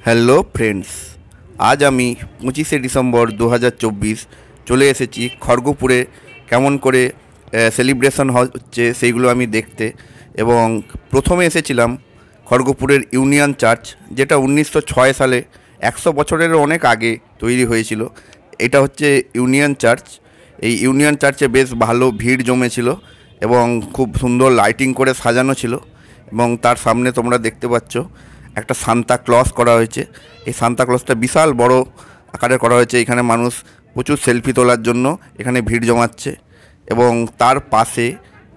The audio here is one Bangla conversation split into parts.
হ্যালো ফ্রেন্ডস, আজ আমি 25শে ডিসেম্বর 2024 চলে এসেছি খড়গপুরে। কেমন করে সেলিব্রেশন হচ্ছে সেইগুলো আমি দেখতে। এবং প্রথমে এসেছিলাম খড়গপুরের ইউনিয়ন চার্চ, যেটা 1906 সালে 100 বছরেরও অনেক আগে তৈরি হয়েছিল। এটা হচ্ছে ইউনিয়ন চার্চ। এই ইউনিয়ন চার্চে বেশ ভালো ভিড় জমেছিল এবং খুব সুন্দর লাইটিং করে সাজানো ছিল। এবং তার সামনে তোমরা দেখতে পাচ্ছ একটা সান্তা ক্লজ করা হয়েছে। এই সান্তা ক্লজটা বিশাল বড় আকারে করা হয়েছে। এখানে মানুষ প্রচুর সেলফি তোলার জন্য এখানে ভিড় জমাচ্ছে। এবং তার পাশে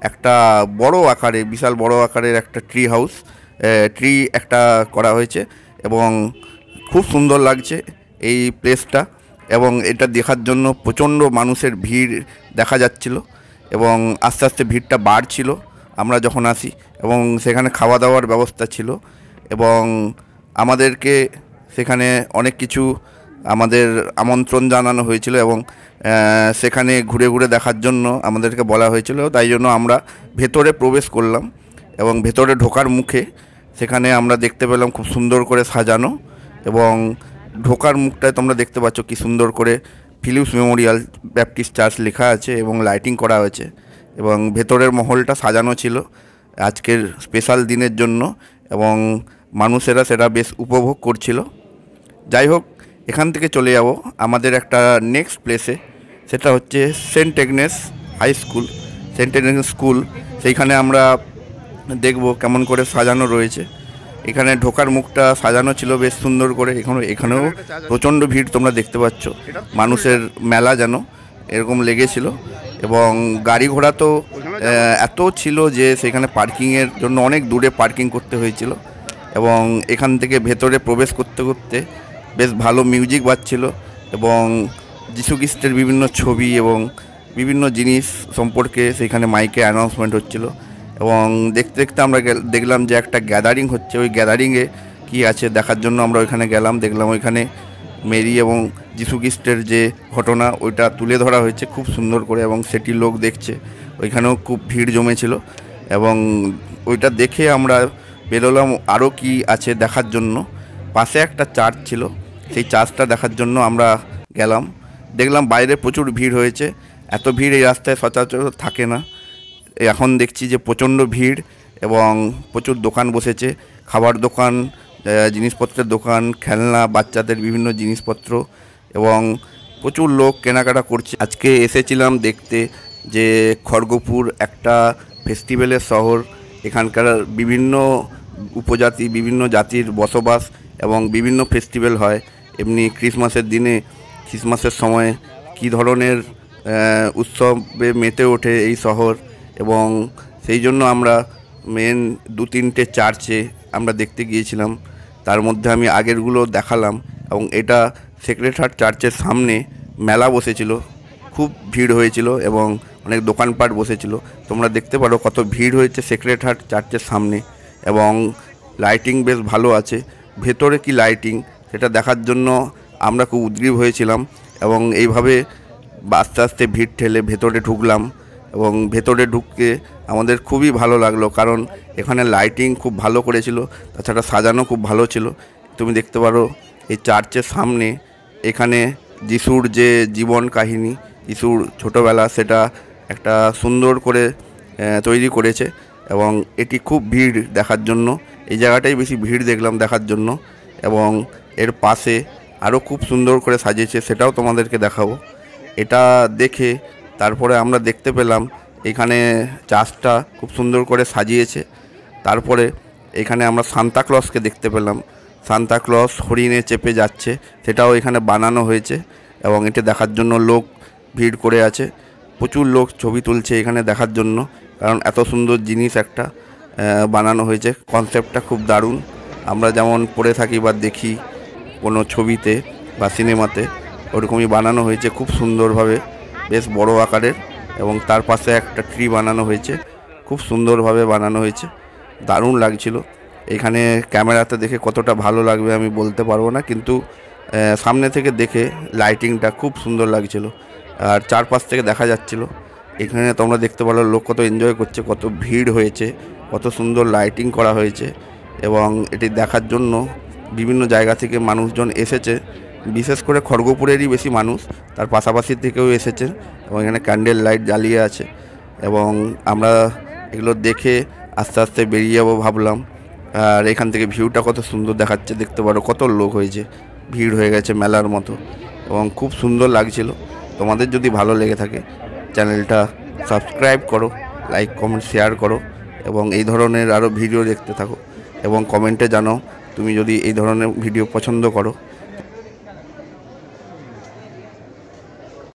একটা বড় আকারে, বিশাল বড় আকারের একটা ট্রি একটা করা হয়েছে এবং খুব সুন্দর লাগছে এই প্লেসটা। এবং এটা দেখার জন্য প্রচণ্ড মানুষের ভিড় দেখা যাচ্ছিল এবং আস্তে আস্তে ভিড়টা বাড়ছিল আমরা যখন আসি। এবং সেখানে খাওয়া দাওয়ার ব্যবস্থা ছিল এবং আমাদেরকে সেখানে অনেক কিছু আমাদের আমন্ত্রণ জানানো হয়েছিল এবং সেখানে ঘুরে ঘুরে দেখার জন্য আমাদেরকে বলা হয়েছিল। তাই জন্য আমরা ভেতরে প্রবেশ করলাম এবং ভেতরে ঢোকার মুখে সেখানে আমরা দেখতে পেলাম খুব সুন্দর করে সাজানো। এবং ঢোকার মুখটায় তোমরা দেখতে পাচ্ছ কি সুন্দর করে ফিলিপস মেমোরিয়াল ব্যাপটিস্ট চার্চ লেখা আছে এবং লাইটিং করা হয়েছে। এবং ভেতরের মহলটা সাজানো ছিল আজকের স্পেশাল দিনের জন্য এবং মানুষেরা সেটা বেশ উপভোগ করছিল। যাই হোক, এখান থেকে চলে যাব আমাদের একটা নেক্সট প্লেসে। সেটা হচ্ছে saint Agnes high school, saint Agnes school. সেইখানে আমরা দেখব কেমন করে সাজানো রয়েছে। এখানে ঢোকার মুখটা সাজানো ছিল বেশ সুন্দর করে। এখানেও প্রচণ্ড ভিড় তোমরা দেখতে পাচ্ছ, মানুষের মেলা যেন এরকম লেগেছিল। এবং গাড়ি ঘোড়া তো এত ছিল যে সেখানে পার্কিংয়ের জন্য অনেক দূরে পার্কিং করতে হয়েছিল। এবং এখান থেকে ভেতরে প্রবেশ করতে করতে বেশ ভালো মিউজিক বাজছিল এবং যীশু খ্রিস্টের বিভিন্ন ছবি এবং বিভিন্ন জিনিস সম্পর্কে সেখানে মাইকে অ্যানাউন্সমেন্ট হচ্ছিল। এবং দেখতে দেখতে আমরা দেখলাম যে একটা গ্যাদারিং হচ্ছে। ওই গ্যাদারিংয়ে কী আছে দেখার জন্য আমরা ওইখানে গেলাম। দেখলাম ওইখানে মেরি এবং যীশু খ্রিস্টের যে ঘটনা ওইটা তুলে ধরা হয়েছে খুব সুন্দর করে এবং সেটি লোক দেখছে। ওইখানেও খুব ভিড় জমেছিল এবং ওইটা দেখে আমরা বেরোলাম আরও কি আছে দেখার জন্য। পাশে একটা চার্চ ছিল, সেই চার্চটা দেখার জন্য আমরা গেলাম। দেখলাম বাইরে প্রচুর ভিড় হয়েছে। এত ভিড় এই রাস্তায় সচরাচর থাকে না। এখন দেখছি যে প্রচণ্ড ভিড় এবং প্রচুর দোকান বসেছে, খাবার দোকান, জিনিসপত্রের দোকান, খেলনা, বাচ্চাদের বিভিন্ন জিনিসপত্র এবং প্রচুর লোক কেনাকাটা করছে। আজকে এসেছিলাম দেখতে যে খড়গপুর একটা ফেস্টিভ্যালের শহর। এখানকার বিভিন্ন উপজাতি, বিভিন্ন জাতির বসবাস এবং বিভিন্ন ফেস্টিভ্যাল হয়। এমনি ক্রিসমাসের দিনে, ক্রিসমাসের সময় কী ধরনের উৎসবে মেতে ওঠে এই শহর। এবং সেই জন্য আমরা মেন 2-3টে চার্চে আমরা দেখতে গিয়েছিলাম। তার মধ্যে আমি আগেরগুলো দেখালাম। এবং এটা সেক্রেড হার্ট চার্চের সামনে মেলা বসেছিল, খুব ভিড় হয়েছিল এবং অনেক দোকানপাট বসেছিল। তোমরা দেখতে পারো কত ভিড় হয়েছে সেক্রেড হার্ট চার্চের সামনে। এবং লাইটিং বেশ ভালো আছে। ভেতরে কি লাইটিং সেটা দেখার জন্য আমরা খুব উদ্গ্রীব হয়েছিলাম। এবং এইভাবে আস্তে আস্তে ভিড় ঠেলে ভেতরে ঢুকলাম এবং ভেতরে ঢুকে আমাদের খুবই ভালো লাগলো, কারণ এখানে লাইটিং খুব ভালো করেছিল, তাছাড়া সাজানো খুব ভালো ছিল। তুমি দেখতে পারো এই চার্চের সামনে এখানে যিশুর যে জীবন কাহিনী, যিশুর ছোটোবেলা, সেটা একটা সুন্দর করে তৈরি করেছে। এবং এটি খুব ভিড় দেখার জন্য, এই জায়গাটাই বেশি ভিড় দেখলাম দেখার জন্য। এবং এর পাশে আরও খুব সুন্দর করে সাজিয়েছে, সেটাও তোমাদেরকে দেখাবো। এটা দেখে তারপরে আমরা দেখতে পেলাম এখানে চার্চটা খুব সুন্দর করে সাজিয়েছে। তারপরে এখানে আমরা সান্তা ক্লজকে দেখতে পেলাম। সান্তা ক্লজ হরিণে চেপে যাচ্ছে, সেটাও এখানে বানানো হয়েছে এবং এটা দেখার জন্য লোক ভিড় করে আছে। প্রচুর লোক ছবি তুলছে এখানে দেখার জন্য, কারণ এত সুন্দর জিনিস একটা বানানো হয়েছে। কনসেপ্টটা খুব দারুণ। আমরা যেমন পড়ে থাকি বা দেখি কোনো ছবিতে বা সিনেমাতে, ওরকমই বানানো হয়েছে খুব সুন্দরভাবে, বেশ বড় আকারের। এবং তার পাশে একটা ট্রি বানানো হয়েছে, খুব সুন্দরভাবে বানানো হয়েছে, দারুণ লাগছিল। এখানে ক্যামেরাতে দেখে কতটা ভালো লাগবে আমি বলতে পারবো না, কিন্তু সামনে থেকে দেখে লাইটিংটা খুব সুন্দর লাগছিল আর চারপাশ থেকে দেখা যাচ্ছিল। এখানে তোমরা দেখতে পারো লোক কত এনজয় করছে, কত ভিড় হয়েছে, কত সুন্দর লাইটিং করা হয়েছে। এবং এটি দেখার জন্য বিভিন্ন জায়গা থেকে মানুষজন এসেছে, বিশেষ করে খড়গপুরেরই বেশি মানুষ, তার পাশাপাশি থেকেও এসেছে এবং এখানে ক্যান্ডেল লাইট জ্বালিয়ে আছে এবং আমরা এগুলো দেখে আস্তে আস্তে বেরিয়ে যাবো ভাবলাম। আর এখান থেকে ভিউটা কত সুন্দর দেখাচ্ছে, দেখতে পারো কত লোক হয়েছে, ভিড় হয়ে গেছে মেলার মতো এবং খুব সুন্দর লাগছিল। তোমাদের যদি ভালো লেগে থাকে চ্যানেলটা সাবস্ক্রাইব করো, লাইক কমেন্ট শেয়ার করো এবং এই ধরনের আরও ভিডিও দেখতে থাকো এবং কমেন্টে জানাও তুমি যদি এই ধরনের ভিডিও পছন্দ করো।